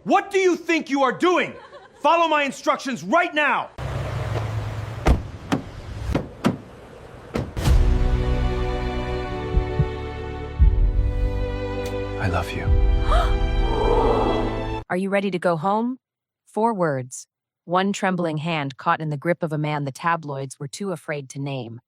What do you think you are doing? Follow my instructions right now! I love you. Are you ready to go home? 4 words. One trembling hand caught in the grip of a man the tabloids were too afraid to name.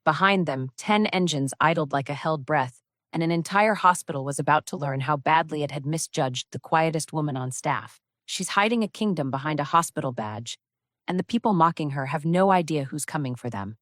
Behind them, 10 engines idled like a held breath, and an entire hospital was about to learn how badly it had misjudged the quietest woman on staff. She's hiding a kingdom behind a hospital badge, and the people mocking her have no idea who's coming for them.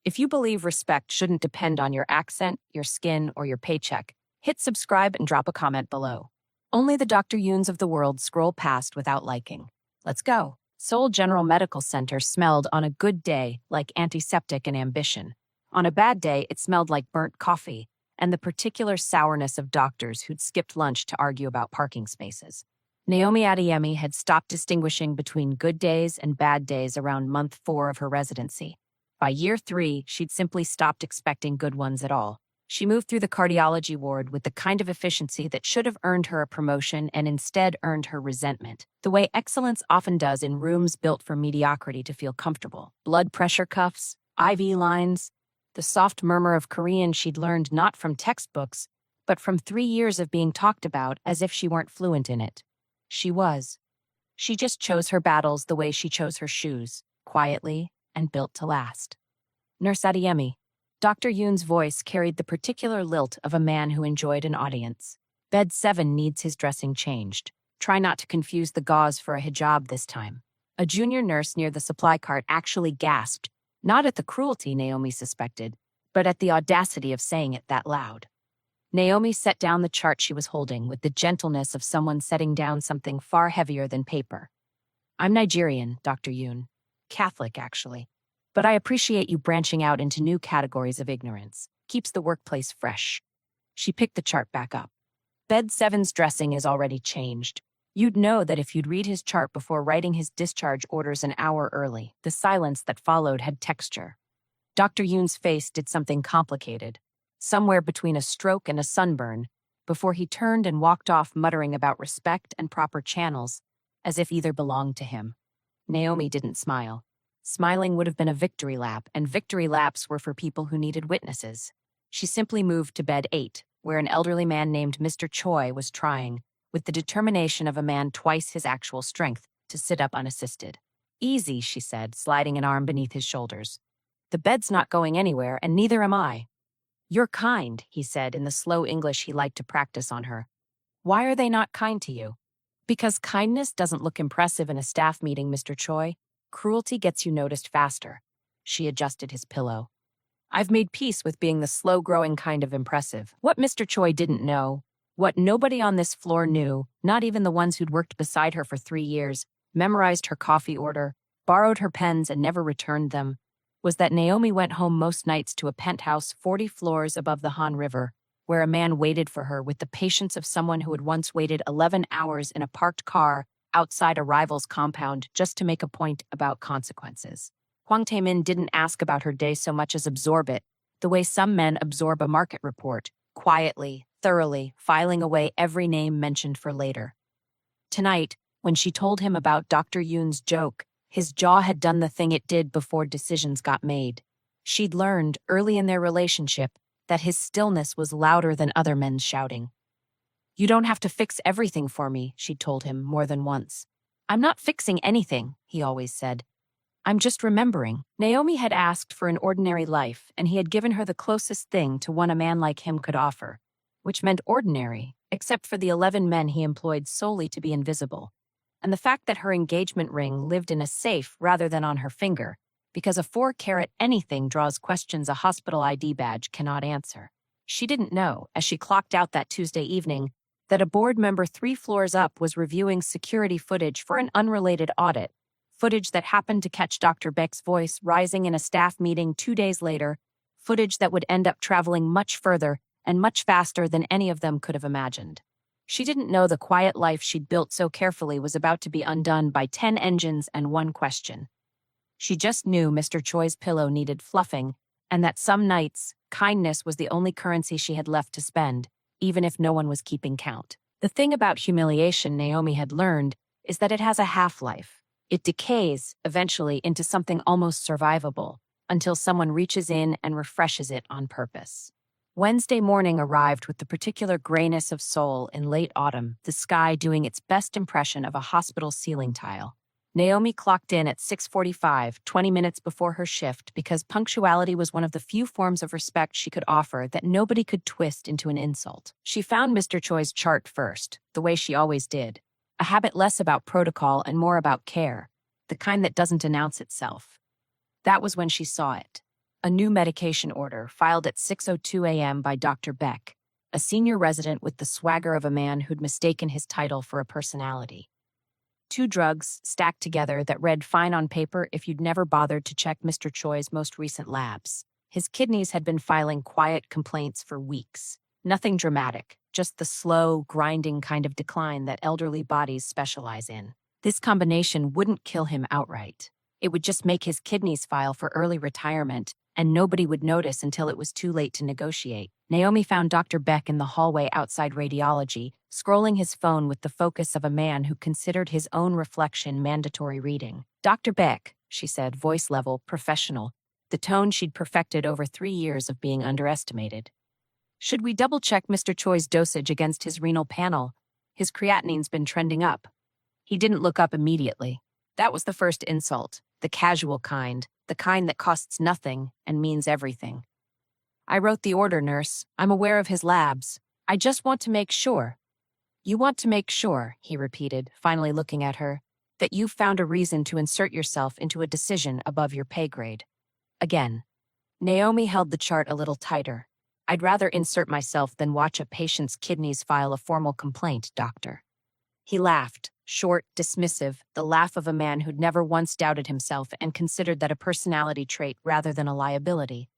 If you believe respect shouldn't depend on your accent, your skin, or your paycheck, hit subscribe and drop a comment below. Only the Dr. Yoons of the world scroll past without liking. Let's go. Seoul General Medical Center smelled on a good day like antiseptic and ambition. On a bad day, it smelled like burnt coffee and the particular sourness of doctors who'd skipped lunch to argue about parking spaces. Naomi Adeyemi had stopped distinguishing between good days and bad days around month 4 of her residency. By year 3, she'd simply stopped expecting good ones at all. She moved through the cardiology ward with the kind of efficiency that should have earned her a promotion and instead earned her resentment, the way excellence often does in rooms built for mediocrity to feel comfortable. Blood pressure cuffs, IV lines, the soft murmur of Korean she'd learned not from textbooks, but from 3 years of being talked about as if she weren't fluent in it. She was. She just chose her battles the way she chose her shoes, quietly and built to last. Nurse Adeyemi. Dr. Yoon's voice carried the particular lilt of a man who enjoyed an audience. Bed 7 needs his dressing changed. Try not to confuse the gauze for a hijab this time. A junior nurse near the supply cart actually gasped, not at the cruelty Naomi suspected, but at the audacity of saying it that loud. Naomi set down the chart she was holding with the gentleness of someone setting down something far heavier than paper. I'm Nigerian, Dr. Yoon. Catholic, actually. But I appreciate you branching out into new categories of ignorance. Keeps the workplace fresh. She picked the chart back up. Bed 7's dressing is already changed. You'd know that if you'd read his chart before writing his discharge orders an hour early. The silence that followed had texture. Dr. Yoon's face did something complicated, somewhere between a stroke and a sunburn, before he turned and walked off muttering about respect and proper channels, as if either belonged to him. Naomi didn't smile. Smiling would have been a victory lap, and victory laps were for people who needed witnesses. She simply moved to bed 8, where an elderly man named Mr. Choi was trying, with the determination of a man twice his actual strength, to sit up unassisted. Easy, she said, sliding an arm beneath his shoulders. The bed's not going anywhere, and neither am I. You're kind, he said in the slow English he liked to practice on her. Why are they not kind to you? Because kindness doesn't look impressive in a staff meeting, Mr. Choi. Cruelty gets you noticed faster. She adjusted his pillow. I've made peace with being the slow-growing kind of impressive. What Mr. Choi didn't know, what nobody on this floor knew, not even the ones who'd worked beside her for 3 years, memorized her coffee order, borrowed her pens and never returned them, was that Naomi went home most nights to a penthouse 40 floors above the Han River, where a man waited for her with the patience of someone who had once waited 11 hours in a parked car outside a rival's compound just to make a point about consequences. Hwang Tae-min didn't ask about her day so much as absorb it, the way some men absorb a market report, quietly, thoroughly, filing away every name mentioned for later. Tonight, when she told him about Dr. Yoon's joke, his jaw had done the thing it did before decisions got made. She'd learned, early in their relationship, that his stillness was louder than other men's shouting. You don't have to fix everything for me, she'd told him more than once. I'm not fixing anything, he always said. I'm just remembering. Naomi had asked for an ordinary life, and he had given her the closest thing to one a man like him could offer, which meant ordinary, except for the 11 men he employed solely to be invisible, and the fact that her engagement ring lived in a safe rather than on her finger, because a 4-carat anything draws questions a hospital ID badge cannot answer. She didn't know, as she clocked out that Tuesday evening, that a board member 3 floors up was reviewing security footage for an unrelated audit, footage that happened to catch Dr. Beck's voice rising in a staff meeting 2 days later, footage that would end up traveling much further and much faster than any of them could have imagined. She didn't know the quiet life she'd built so carefully was about to be undone by 10 engines and 1 question. She just knew Mr. Choi's pillow needed fluffing, and that some nights, kindness was the only currency she had left to spend, even if no one was keeping count. The thing about humiliation, Naomi had learned, is that it has a half-life. It decays, eventually, into something almost survivable, until someone reaches in and refreshes it on purpose. Wednesday morning arrived with the particular grayness of soul in late autumn, the sky doing its best impression of a hospital ceiling tile. Naomi clocked in at 6:45, 20 minutes before her shift, because punctuality was one of the few forms of respect she could offer that nobody could twist into an insult. She found Mr. Choi's chart first, the way she always did, a habit less about protocol and more about care, the kind that doesn't announce itself. That was when she saw it. A new medication order filed at 6:02 a.m. by Dr. Beck, a senior resident with the swagger of a man who'd mistaken his title for a personality. 2 drugs stacked together that read fine on paper if you'd never bothered to check Mr. Choi's most recent labs. His kidneys had been filing quiet complaints for weeks. Nothing dramatic, just the slow, grinding kind of decline that elderly bodies specialize in. This combination wouldn't kill him outright. It would just make his kidneys file for early retirement, and nobody would notice until it was too late to negotiate. Naomi found Dr. Beck in the hallway outside radiology, scrolling his phone with the focus of a man who considered his own reflection mandatory reading. "Dr. Beck," she said, voice level, professional, the tone she'd perfected over 3 years of being underestimated. "Should we double-check Mr. Choi's dosage against his renal panel? His creatinine's been trending up." He didn't look up immediately. That was the first insult, the casual kind, the kind that costs nothing and means everything. "I wrote the order, nurse. I'm aware of his labs. I just want to make sure." "You want to make sure," he repeated, finally looking at her, "that you've found a reason to insert yourself into a decision above your pay grade." Again. Naomi held the chart a little tighter. "I'd rather insert myself than watch a patient's kidneys file a formal complaint, doctor." He laughed, short, dismissive, the laugh of a man who'd never once doubted himself and considered that a personality trait rather than a liability.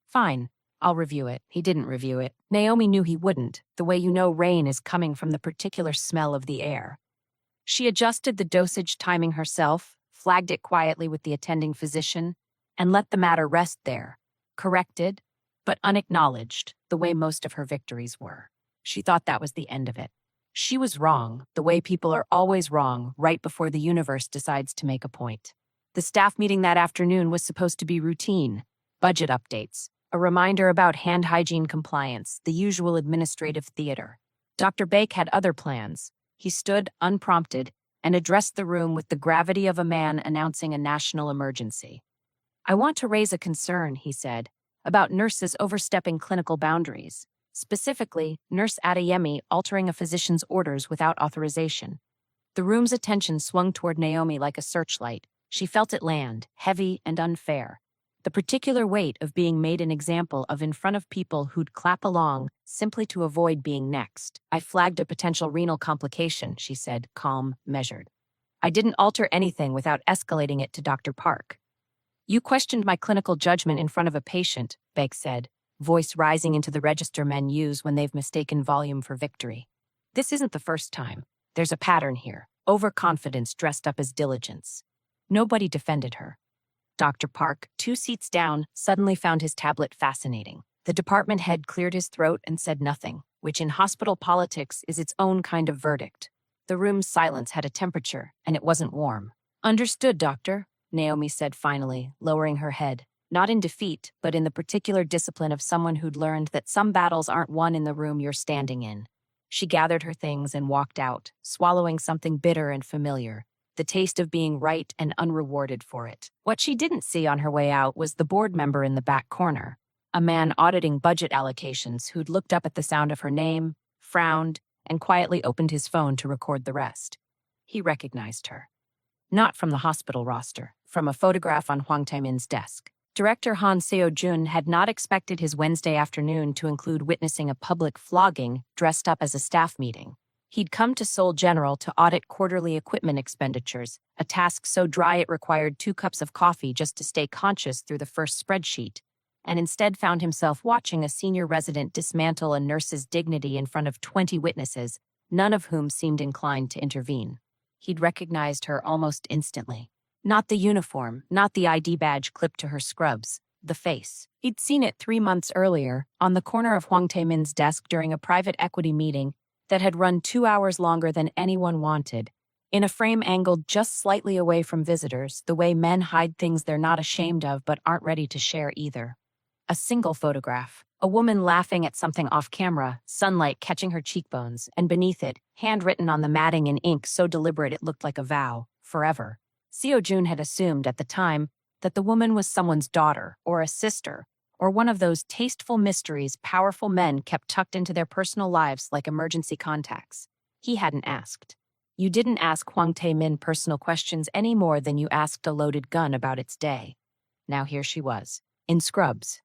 "Fine, I'll review it." He didn't review it. Naomi knew he wouldn't, the way you know rain is coming from the particular smell of the air. She adjusted the dosage timing herself, flagged it quietly with the attending physician, and let the matter rest there, corrected, but unacknowledged, the way most of her victories were. She thought that was the end of it. She was wrong, the way people are always wrong right before the universe decides to make a point. The staff meeting that afternoon was supposed to be routine, budget updates, a reminder about hand hygiene compliance, the usual administrative theater. Dr. Bake had other plans. He stood, unprompted, and addressed the room with the gravity of a man announcing a national emergency. "I want to raise a concern," he said, "about nurses overstepping clinical boundaries. Specifically, Nurse Adeyemi altering a physician's orders without authorization." The room's attention swung toward Naomi like a searchlight. She felt it land, heavy and unfair. The particular weight of being made an example of in front of people who'd clap along simply to avoid being next. "I flagged a potential renal complication," she said, calm, measured. "I didn't alter anything without escalating it to Dr. Park." "You questioned my clinical judgment in front of a patient," Beck said, voice rising into the register men use when they've mistaken volume for victory. "This isn't the first time. There's a pattern here. Overconfidence dressed up as diligence." Nobody defended her. Dr. Park, 2 seats down, suddenly found his tablet fascinating. The department head cleared his throat and said nothing, which in hospital politics is its own kind of verdict. The room's silence had a temperature, and it wasn't warm. "Understood, doctor," Naomi said finally, lowering her head. Not in defeat, but in the particular discipline of someone who'd learned that some battles aren't won in the room you're standing in. She gathered her things and walked out, swallowing something bitter and familiar, the taste of being right and unrewarded for it. What she didn't see on her way out was the board member in the back corner, a man auditing budget allocations who'd looked up at the sound of her name, frowned, and quietly opened his phone to record the rest. He recognized her. Not from the hospital roster, from a photograph on Hwang Tae-min's desk. Director Han Seo-jun had not expected his Wednesday afternoon to include witnessing a public flogging dressed up as a staff meeting. He'd come to Seoul General to audit quarterly equipment expenditures, a task so dry it required 2 cups of coffee just to stay conscious through the first spreadsheet, and instead found himself watching a senior resident dismantle a nurse's dignity in front of 20 witnesses, none of whom seemed inclined to intervene. He'd recognized her almost instantly. Not the uniform, not the ID badge clipped to her scrubs, the face. He'd seen it 3 months earlier, on the corner of Hwang Tae-min's desk during a private equity meeting, that had run 2 hours longer than anyone wanted, in a frame angled just slightly away from visitors, the way men hide things they're not ashamed of but aren't ready to share either. A single photograph, a woman laughing at something off camera, sunlight catching her cheekbones, and beneath it, handwritten on the matting in ink so deliberate it looked like a vow, forever. Seo-jun had assumed at the time that the woman was someone's daughter, or a sister, or one of those tasteful mysteries powerful men kept tucked into their personal lives like emergency contacts. He hadn't asked. You didn't ask Hwang Tae-min personal questions any more than you asked a loaded gun about its day. Now here she was, in scrubs,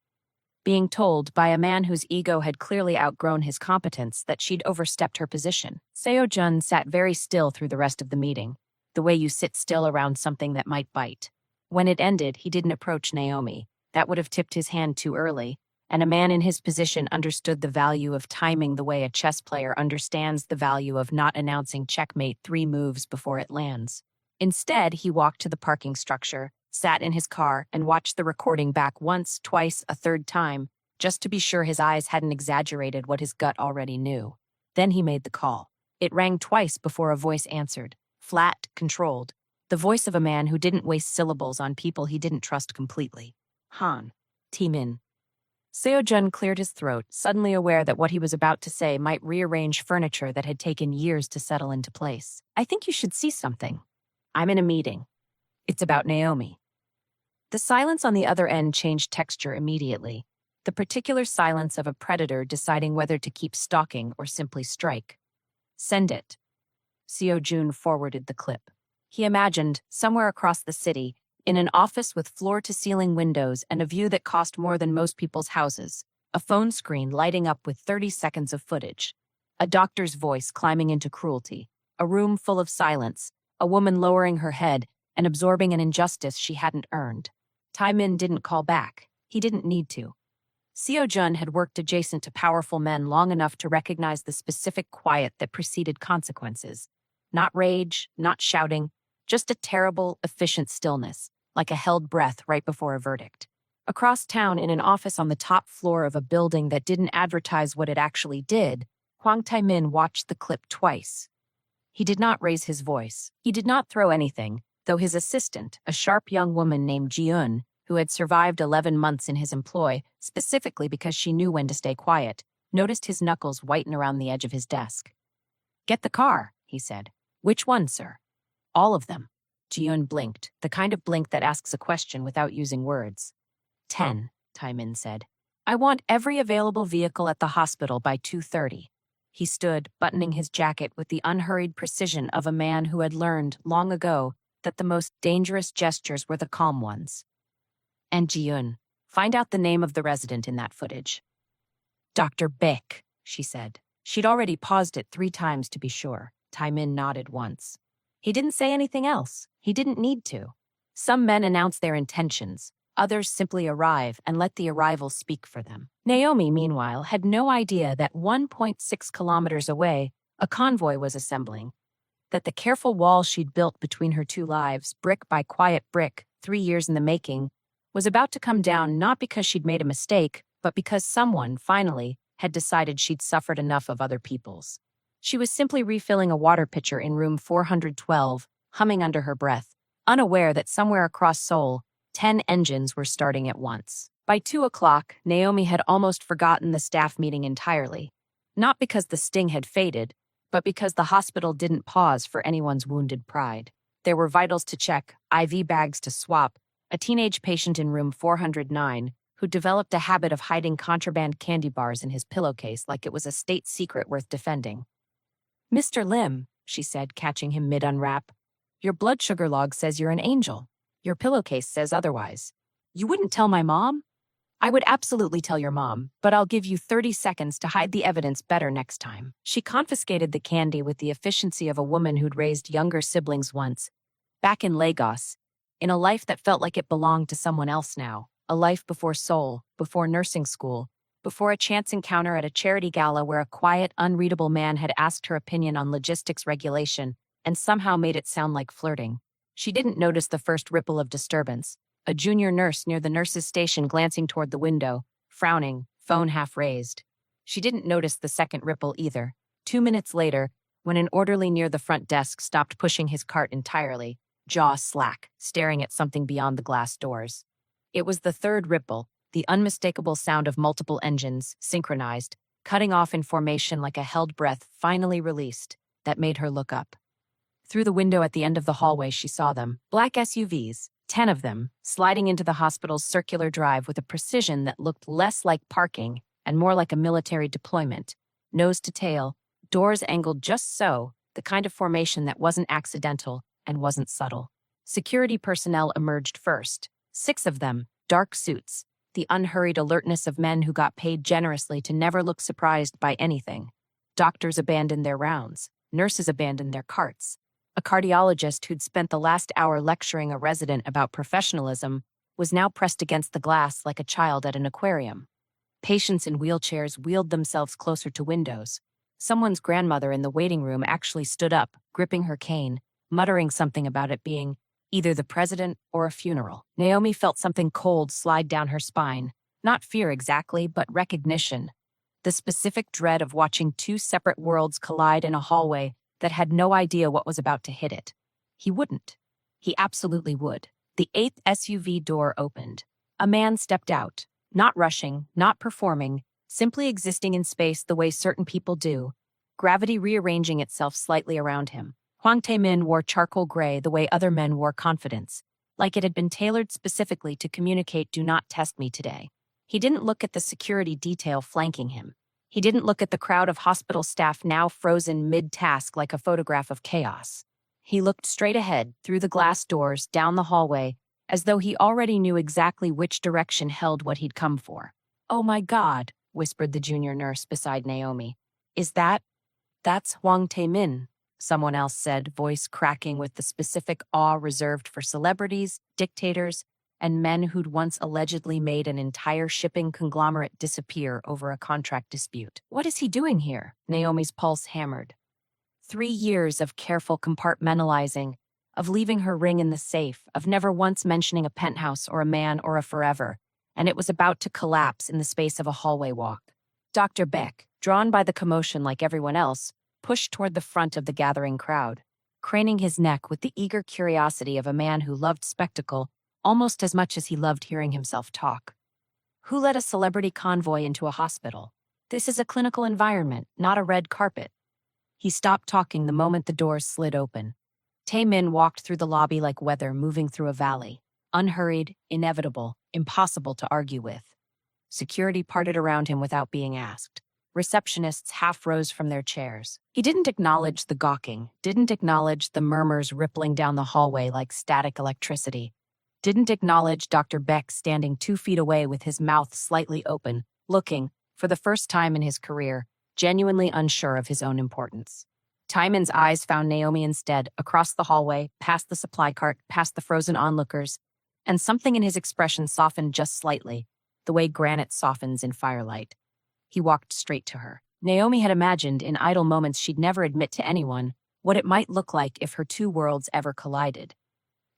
being told by a man whose ego had clearly outgrown his competence that she'd overstepped her position. Seo-jun sat very still through the rest of the meeting, the way you sit still around something that might bite. When it ended, he didn't approach Naomi. That would have tipped his hand too early, and a man in his position understood the value of timing the way a chess player understands the value of not announcing checkmate 3 moves before it lands. Instead, he walked to the parking structure, sat in his car, and watched the recording back once, twice, a third time, just to be sure his eyes hadn't exaggerated what his gut already knew. Then he made the call. It rang twice before a voice answered, flat, controlled, the voice of a man who didn't waste syllables on people he didn't trust completely. Han. Tae-min. Seo-jun cleared his throat, suddenly aware that what he was about to say might rearrange furniture that had taken years to settle into place. I think you should see something. I'm in a meeting. It's about Naomi. The silence on the other end changed texture immediately, the particular silence of a predator deciding whether to keep stalking or simply strike. Send it. Seo-jun forwarded the clip. He imagined, somewhere across the city, in an office with floor-to-ceiling windows and a view that cost more than most people's houses, a phone screen lighting up with 30 seconds of footage, a doctor's voice climbing into cruelty, a room full of silence, a woman lowering her head and absorbing an injustice she hadn't earned. Tae-min didn't call back. He didn't need to. Seo-jun had worked adjacent to powerful men long enough to recognize the specific quiet that preceded consequences. Not rage, not shouting, just a terrible, efficient stillness, like a held breath right before a verdict. Across town, in an office on the top floor of a building that didn't advertise what it actually did, Hwang Tae-min watched the clip twice. He did not raise his voice. He did not throw anything, though his assistant, a sharp young woman named Ji-eun, who had survived 11 months in his employ, specifically because she knew when to stay quiet, noticed his knuckles whiten around the edge of his desk. Get the car, he said. Which one, sir? All of them. Ji-eun blinked, the kind of blink that asks a question without using words. 10, Tae-min said. I want every available vehicle at the hospital by 2:30. He stood, buttoning his jacket with the unhurried precision of a man who had learned, long ago, that the most dangerous gestures were the calm ones. And Ji-eun, find out the name of the resident in that footage. Dr. Baek, she said. She'd already paused it 3 times to be sure. Tae-min nodded once. He didn't say anything else. He didn't need to. Some men announce their intentions. Others simply arrive and let the arrival speak for them. Naomi, meanwhile, had no idea that 1.6 kilometers away, a convoy was assembling. That the careful wall she'd built between her 2 lives, brick by quiet brick, 3 years in the making, was about to come down not because she'd made a mistake, but because someone, finally, had decided she'd suffered enough of other people's. She was simply refilling a water pitcher in room 412, humming under her breath, unaware that somewhere across Seoul, 10 engines were starting at once. By 2 o'clock, Naomi had almost forgotten the staff meeting entirely. Not because the sting had faded, but because the hospital didn't pause for anyone's wounded pride. There were vitals to check, IV bags to swap, a teenage patient in room 409 who developed a habit of hiding contraband candy bars in his pillowcase like it was a state secret worth defending. Mr. Lim, she said, catching him mid-unwrap, your blood sugar log says you're an angel. Your pillowcase says otherwise. You wouldn't tell my mom? I would absolutely tell your mom, but I'll give you 30 seconds to hide the evidence better next time. She confiscated the candy with the efficiency of a woman who'd raised younger siblings once, back in Lagos, in a life that felt like it belonged to someone else now, a life before Seoul, before nursing school, before a chance encounter at a charity gala where a quiet, unreadable man had asked her opinion on logistics regulation and somehow made it sound like flirting. She didn't notice the first ripple of disturbance, a junior nurse near the nurse's station glancing toward the window, frowning, phone half raised. She didn't notice the second ripple either. 2 minutes later, when an orderly near the front desk stopped pushing his cart entirely, jaw slack, staring at something beyond the glass doors. It was the third ripple, the unmistakable sound of multiple engines, synchronized, cutting off in formation like a held breath finally released, that made her look up. Through the window at the end of the hallway, she saw them. Black SUVs, 10 of them, sliding into the hospital's circular drive with a precision that looked less like parking and more like a military deployment. Nose to tail, doors angled just so, the kind of formation that wasn't accidental and wasn't subtle. Security personnel emerged first. 6 of them, dark suits, the unhurried alertness of men who got paid generously to never look surprised by anything. Doctors abandoned their rounds. Nurses abandoned their carts. A cardiologist who'd spent the last hour lecturing a resident about professionalism was now pressed against the glass like a child at an aquarium. Patients in wheelchairs wheeled themselves closer to windows. Someone's grandmother in the waiting room actually stood up, gripping her cane, muttering something about it being either the president or a funeral. Naomi felt something cold slide down her spine. Not fear exactly, but recognition. The specific dread of watching 2 separate worlds collide in a hallway that had no idea what was about to hit it. He wouldn't. He absolutely would. The 8th SUV door opened. A man stepped out, not rushing, not performing, simply existing in space the way certain people do, gravity rearranging itself slightly around him. Hwang Tae-min wore charcoal gray the way other men wore confidence, like it had been tailored specifically to communicate "do not test me today." He didn't look at the security detail flanking him. He didn't look at the crowd of hospital staff now frozen mid-task like a photograph of chaos. He looked straight ahead, through the glass doors, down the hallway, as though he already knew exactly which direction held what he'd come for. "Oh my God," whispered the junior nurse beside Naomi. That's Hwang Tae-min," someone else said, voice cracking with the specific awe reserved for celebrities, dictators, and men who'd once allegedly made an entire shipping conglomerate disappear over a contract dispute. "What is he doing here?" Naomi's pulse hammered. 3 years of careful compartmentalizing, of leaving her ring in the safe, of never once mentioning a penthouse or a man or a forever, and it was about to collapse in the space of a hallway walk. Dr. Beck, drawn by the commotion like everyone else, pushed toward the front of the gathering crowd, craning his neck with the eager curiosity of a man who loved spectacle almost as much as he loved hearing himself talk. Who led a celebrity convoy into a hospital? This is a clinical environment, not a red carpet. He stopped talking the moment the doors slid open. Tae-min walked through the lobby like weather moving through a valley, unhurried, inevitable, impossible to argue with. Security parted around him without being asked. Receptionists half rose from their chairs. He didn't acknowledge the gawking, didn't acknowledge the murmurs rippling down the hallway like static electricity, didn't acknowledge Dr. Beck standing 2 feet away with his mouth slightly open, looking, for the first time in his career, genuinely unsure of his own importance. Timon's eyes found Naomi instead, across the hallway, past the supply cart, past the frozen onlookers, and something in his expression softened just slightly, the way granite softens in firelight. He walked straight to her. Naomi had imagined, in idle moments she'd never admit to anyone, what it might look like if her 2 worlds ever collided.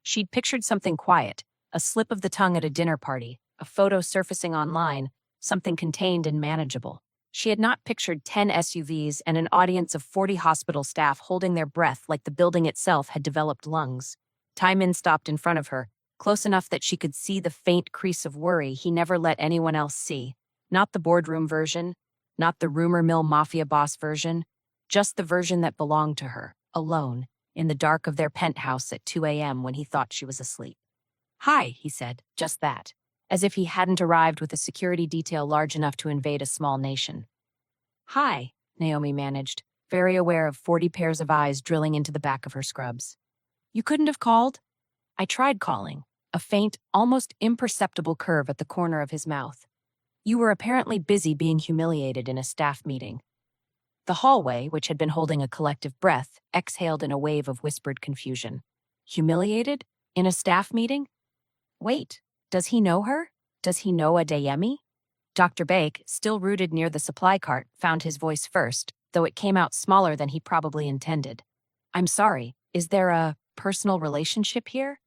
She'd pictured something quiet, a slip of the tongue at a dinner party, a photo surfacing online, something contained and manageable. She had not pictured 10 SUVs and an audience of 40 hospital staff holding their breath like the building itself had developed lungs. Timon stopped in front of her, close enough that she could see the faint crease of worry he never let anyone else see. Not the boardroom version, not the rumor mill mafia boss version, just the version that belonged to her, alone, in the dark of their penthouse at 2 a.m. when he thought she was asleep. "Hi," he said, just that, as if he hadn't arrived with a security detail large enough to invade a small nation. "Hi," Naomi managed, very aware of 40 pairs of eyes drilling into the back of her scrubs. "You couldn't have called?" "I tried calling," a faint, almost imperceptible curve at the corner of his mouth. "You were apparently busy being humiliated in a staff meeting." The hallway, which had been holding a collective breath, exhaled in a wave of whispered confusion. Humiliated? In a staff meeting? Wait, does he know her? Does he know Adeyemi? Dr. Bake, still rooted near the supply cart, found his voice first, though it came out smaller than he probably intended. "I'm sorry, is there a personal relationship here?"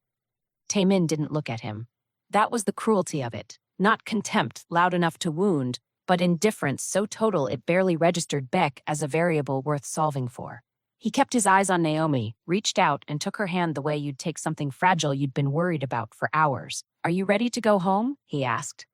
Taemin didn't look at him. That was the cruelty of it. Not contempt loud enough to wound, but indifference so total it barely registered Beck as a variable worth solving for. He kept his eyes on Naomi, reached out, and took her hand the way you'd take something fragile you'd been worried about for hours. "Are you ready to go home?" he asked.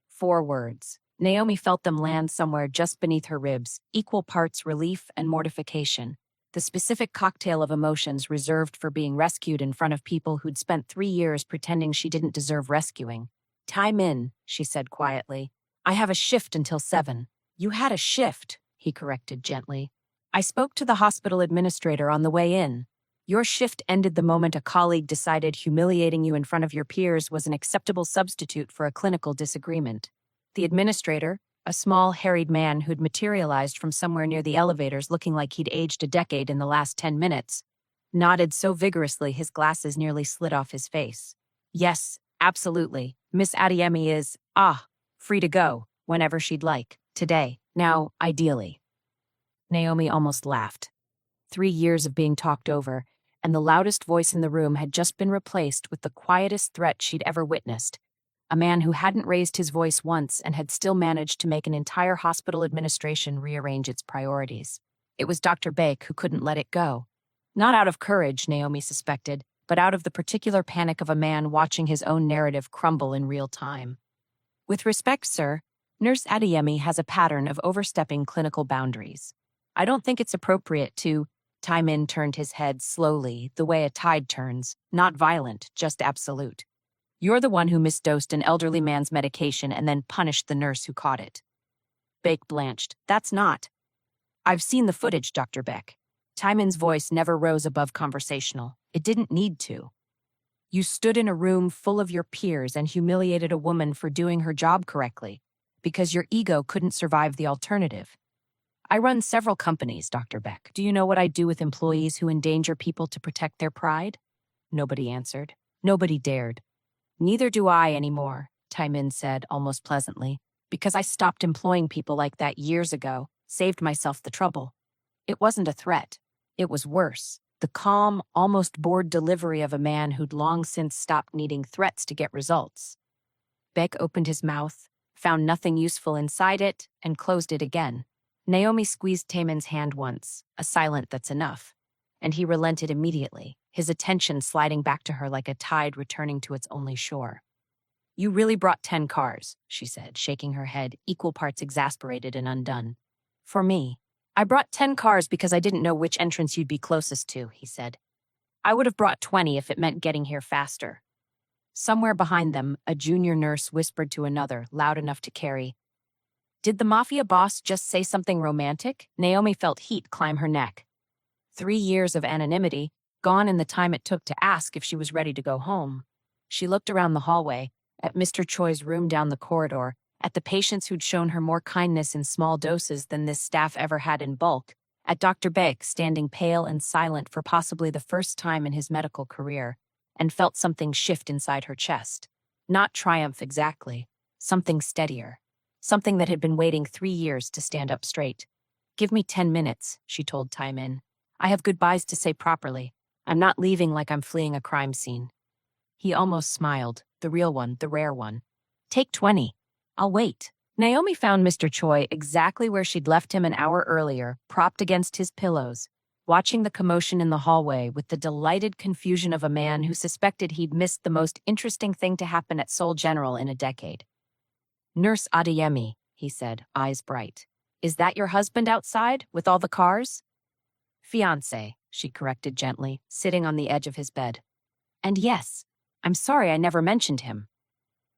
4 words. Naomi felt them land somewhere just beneath her ribs, equal parts relief and mortification. The specific cocktail of emotions reserved for being rescued in front of people who'd spent 3 years pretending she didn't deserve rescuing. "Time in," she said quietly. "I have a shift until 7. "You had a shift," he corrected gently. "I spoke to the hospital administrator on the way in. Your shift ended the moment a colleague decided humiliating you in front of your peers was an acceptable substitute for a clinical disagreement." The administrator, a small, harried man who'd materialized from somewhere near the elevators looking like he'd aged a decade in the last 10 minutes, nodded so vigorously his glasses nearly slid off his face. "Yes, absolutely. Miss Adeyemi is, free to go, whenever she'd like. Today. Now, ideally." Naomi almost laughed. 3 years of being talked over, and the loudest voice in the room had just been replaced with the quietest threat she'd ever witnessed. A man who hadn't raised his voice once and had still managed to make an entire hospital administration rearrange its priorities. It was Dr. Bake who couldn't let it go. Not out of courage, Naomi suspected, but out of the particular panic of a man watching his own narrative crumble in real time. "With respect, sir, Nurse Adeyemi has a pattern of overstepping clinical boundaries. I don't think it's appropriate to—" Timon turned his head slowly, the way a tide turns, not violent, just absolute. "You're the one who misdosed an elderly man's medication and then punished the nurse who caught it." Bake blanched. "That's not—" "I've seen the footage, Dr. Beck." Timon's voice never rose above conversational. It didn't need to. "You stood in a room full of your peers and humiliated a woman for doing her job correctly, because your ego couldn't survive the alternative. I run several companies, Dr. Beck. Do you know what I do with employees who endanger people to protect their pride?" Nobody answered. Nobody dared. "Neither do I anymore," Timon said, almost pleasantly, "because I stopped employing people like that years ago, saved myself the trouble. It wasn't a threat. It was worse. The calm, almost bored delivery of a man who'd long since stopped needing threats to get results." Beck opened his mouth, found nothing useful inside it, and closed it again. Naomi squeezed Timon's hand once, a silent "that's enough," and he relented immediately, his attention sliding back to her like a tide returning to its only shore. "You really brought 10 cars, she said, shaking her head, equal parts exasperated and undone. "For me. I brought 10 cars because I didn't know which entrance you'd be closest to," he said. "I would have brought 20 if it meant getting here faster." Somewhere behind them, a junior nurse whispered to another, loud enough to carry. "Did the mafia boss just say something romantic?" Naomi felt heat climb her neck. 3 years of anonymity, gone in the time it took to ask if she was ready to go home. She looked around the hallway, at Mr. Choi's room down the corridor, at the patients who'd shown her more kindness in small doses than this staff ever had in bulk, at Dr. Beck standing pale and silent for possibly the first time in his medical career, and felt something shift inside her chest. Not triumph exactly, something steadier. Something that had been waiting 3 years to stand up straight. "Give me 10 minutes, she told Timon. "I have goodbyes to say properly. I'm not leaving like I'm fleeing a crime scene." He almost smiled, the real one, the rare one. "Take 20. I'll wait." Naomi found Mr. Choi exactly where she'd left him an hour earlier, propped against his pillows, watching the commotion in the hallway with the delighted confusion of a man who suspected he'd missed the most interesting thing to happen at Seoul General in a decade. "Nurse Adeyemi," he said, eyes bright. "Is that your husband outside, with all the cars?" "Fiancé," she corrected gently, sitting on the edge of his bed. "And yes, I'm sorry I never mentioned him."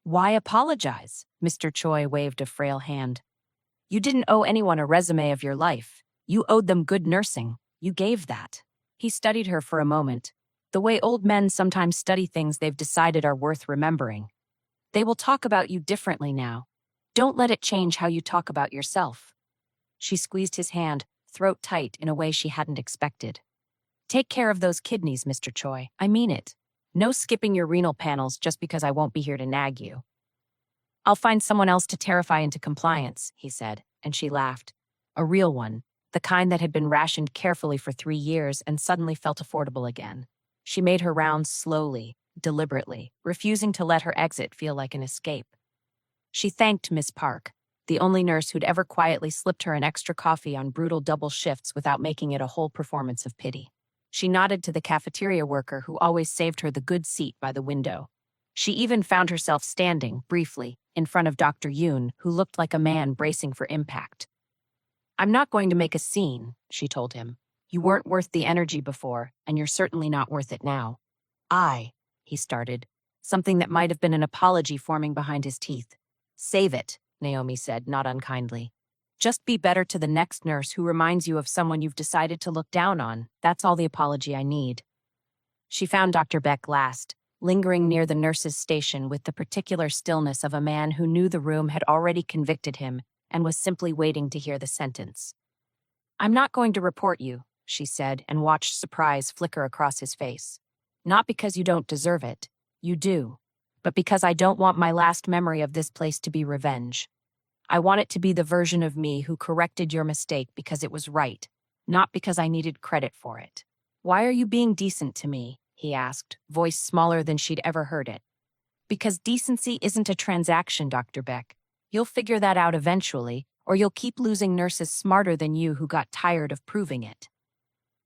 "Why apologize?" Mr. Choi waved a frail hand. "You didn't owe anyone a resume of your life. You owed them good nursing. You gave that." He studied her for a moment, the way old men sometimes study things they've decided are worth remembering. "They will talk about you differently now. Don't let it change how you talk about yourself." She squeezed his hand, throat tight in a way she hadn't expected. "Take care of those kidneys, Mr. Choi. I mean it. No skipping your renal panels just because I won't be here to nag you." "I'll find someone else to terrify into compliance," he said, and she laughed. A real one, the kind that had been rationed carefully for 3 years and suddenly felt affordable again. She made her rounds slowly, deliberately, refusing to let her exit feel like an escape. She thanked Miss Park, the only nurse who'd ever quietly slipped her an extra coffee on brutal double shifts without making it a whole performance of pity. She nodded to the cafeteria worker who always saved her the good seat by the window. She even found herself standing, briefly, in front of Dr. Yoon, who looked like a man bracing for impact. "I'm not going to make a scene," she told him. "You weren't worth the energy before, and you're certainly not worth it now." He started, something that might have been an apology forming behind his teeth. "Save it," Naomi said, not unkindly. "Just be better to the next nurse who reminds you of someone you've decided to look down on. That's all the apology I need." She found Dr. Beck last, lingering near the nurse's station with the particular stillness of a man who knew the room had already convicted him and was simply waiting to hear the sentence. "I'm not going to report you," she said, and watched surprise flicker across his face. "Not because you don't deserve it. You do. But because I don't want my last memory of this place to be revenge. I want it to be the version of me who corrected your mistake because it was right, not because I needed credit for it." "Why are you being decent to me?" he asked, voice smaller than she'd ever heard it. "Because decency isn't a transaction, Dr. Beck. You'll figure that out eventually, or you'll keep losing nurses smarter than you who got tired of proving it."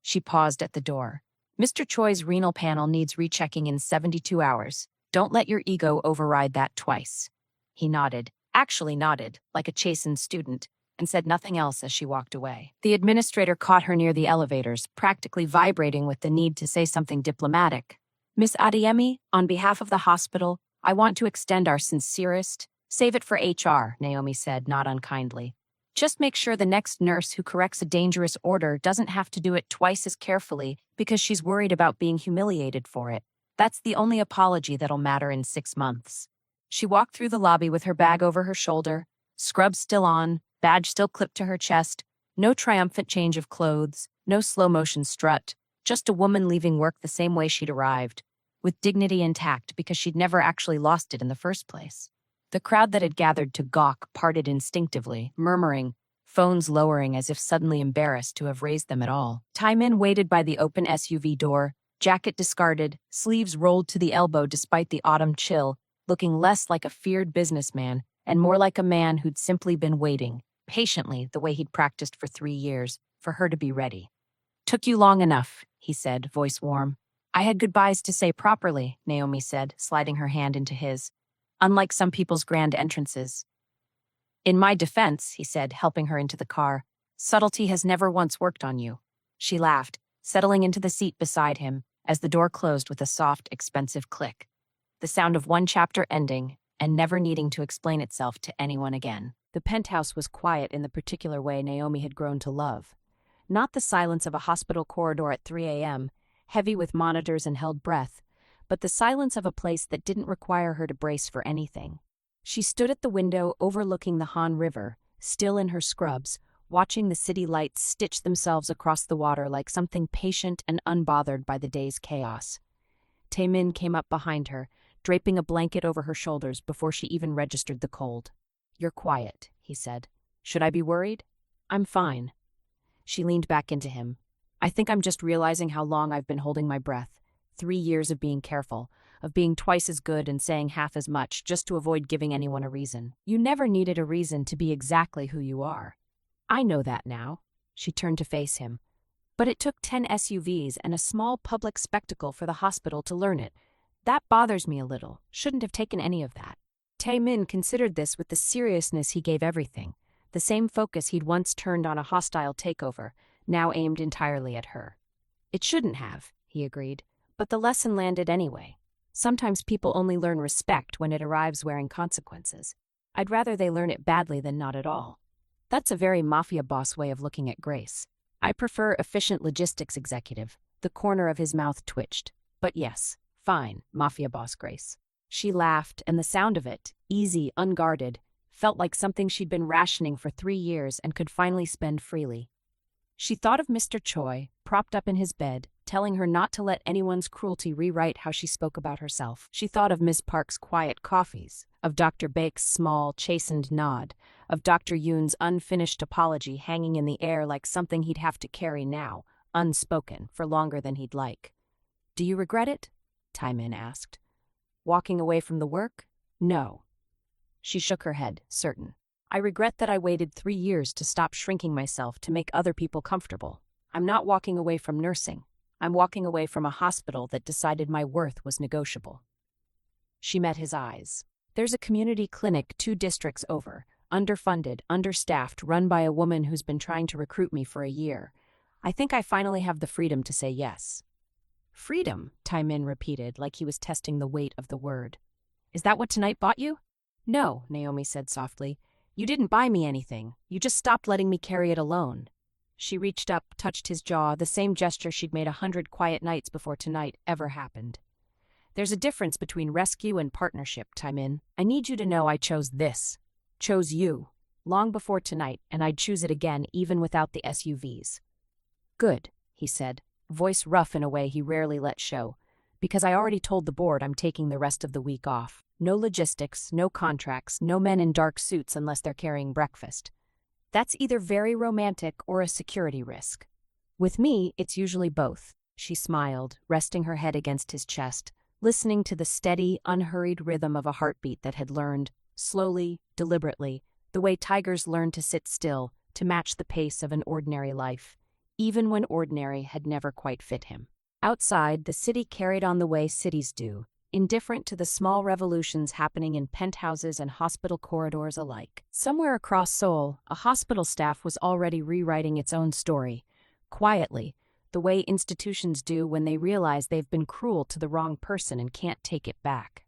She paused at the door. "Mr. Choi's renal panel needs rechecking in 72 hours. Don't let your ego override that twice." He nodded, actually nodded, like a chastened student, and said nothing else as she walked away. The administrator caught her near the elevators, practically vibrating with the need to say something diplomatic. "Miss Adeyemi, on behalf of the hospital, I want to extend our sincerest—" "Save it for HR," Naomi said, not unkindly. "Just make sure the next nurse who corrects a dangerous order doesn't have to do it twice as carefully because she's worried about being humiliated for it. That's the only apology that'll matter in 6 months." She walked through the lobby with her bag over her shoulder, scrubs still on, badge still clipped to her chest, no triumphant change of clothes, no slow-motion strut, just a woman leaving work the same way she'd arrived, with dignity intact because she'd never actually lost it in the first place. The crowd that had gathered to gawk parted instinctively, murmuring, phones lowering as if suddenly embarrassed to have raised them at all. Taemin waited by the open SUV door, jacket discarded, sleeves rolled to the elbow despite the autumn chill, looking less like a feared businessman and more like a man who'd simply been waiting, patiently the way he'd practiced for 3 years, for her to be ready. "Took you long enough," he said, voice warm. "I had goodbyes to say properly," Naomi said, sliding her hand into his. "Unlike some people's grand entrances." "In my defense," he said, helping her into the car, "subtlety has never once worked on you." She laughed, settling into the seat beside him, as the door closed with a soft, expensive click. The sound of one chapter ending, and never needing to explain itself to anyone again. The penthouse was quiet in the particular way Naomi had grown to love. Not the silence of a hospital corridor at 3 a.m., heavy with monitors and held breath, but the silence of a place that didn't require her to brace for anything. She stood at the window overlooking the Han River, still in her scrubs, watching the city lights stitch themselves across the water like something patient and unbothered by the day's chaos. Taemin came up behind her, draping a blanket over her shoulders before she even registered the cold. "You're quiet," he said. "Should I be worried?" "I'm fine." She leaned back into him. "I think I'm just realizing how long I've been holding my breath. 3 years of being careful, of being twice as good and saying half as much just to avoid giving anyone a reason. You never needed a reason to be exactly who you are. I know that now." She turned to face him. "But it took 10 SUVs and a small public spectacle for the hospital to learn it. That bothers me a little. Shouldn't have taken any of that." Taemin considered this with the seriousness he gave everything, the same focus he'd once turned on a hostile takeover, now aimed entirely at her. "It shouldn't have," he agreed, "but the lesson landed anyway. Sometimes people only learn respect when it arrives wearing consequences. I'd rather they learn it badly than not at all. That's a very mafia boss way of looking at grace. I prefer efficient logistics executive." The corner of his mouth twitched. "But yes, fine, mafia boss Grace." She laughed, and the sound of it, easy, unguarded, felt like something she'd been rationing for 3 years and could finally spend freely. She thought of Mr. Choi, propped up in his bed, telling her not to let anyone's cruelty rewrite how she spoke about herself. She thought of Miss Park's quiet coffees, of Dr. Baek's small, chastened nod, of Dr. Yoon's unfinished apology hanging in the air like something he'd have to carry now, unspoken, for longer than he'd like. "Do you regret it?" Taemin asked. "Walking away from the work? No." She shook her head, certain. I regret that I waited 3 years to stop shrinking myself to make other people comfortable. I'm not walking away from nursing. I'm walking away from a hospital that decided my worth was negotiable. She met his eyes. There's a community clinic 2 districts over, underfunded, understaffed, run by a woman who's been trying to recruit me for a year. I think I finally have the freedom to say yes. Freedom, Taimin repeated, like he was testing the weight of the word. Is that what tonight bought you? No, Naomi said softly. You didn't buy me anything. You just stopped letting me carry it alone. She reached up, touched his jaw, the same gesture she'd made 100 quiet nights before tonight ever happened. There's a difference between rescue and partnership, Taimin. I need you to know I chose this. Chose you. Long before tonight, and I'd choose it again even without the SUVs. Good, he said, voice rough in a way he rarely let show. Because I already told the board I'm taking the rest of the week off. No logistics, no contracts, no men in dark suits unless they're carrying breakfast. That's either very romantic or a security risk. With me, it's usually both. She smiled, resting her head against his chest, listening to the steady, unhurried rhythm of a heartbeat that had learned, slowly, deliberately, the way tigers learn to sit still, to match the pace of an ordinary life, even when ordinary had never quite fit him. Outside, the city carried on the way cities do, indifferent to the small revolutions happening in penthouses and hospital corridors alike. Somewhere across Seoul, a hospital staff was already rewriting its own story, quietly, the way institutions do when they realize they've been cruel to the wrong person and can't take it back.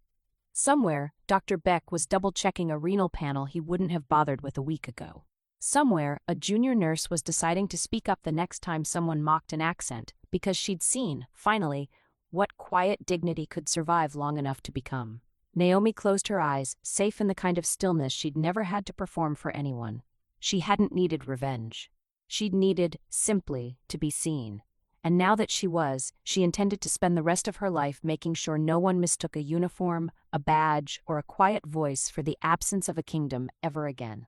Somewhere, Dr. Beck was double-checking a renal panel he wouldn't have bothered with a week ago. Somewhere, a junior nurse was deciding to speak up the next time someone mocked an accent, because she'd seen, finally, what quiet dignity could survive long enough to become. Naomi closed her eyes, safe in the kind of stillness she'd never had to perform for anyone. She hadn't needed revenge. She'd needed, simply, to be seen. And now that she was, she intended to spend the rest of her life making sure no one mistook a uniform, a badge, or a quiet voice for the absence of a kingdom ever again.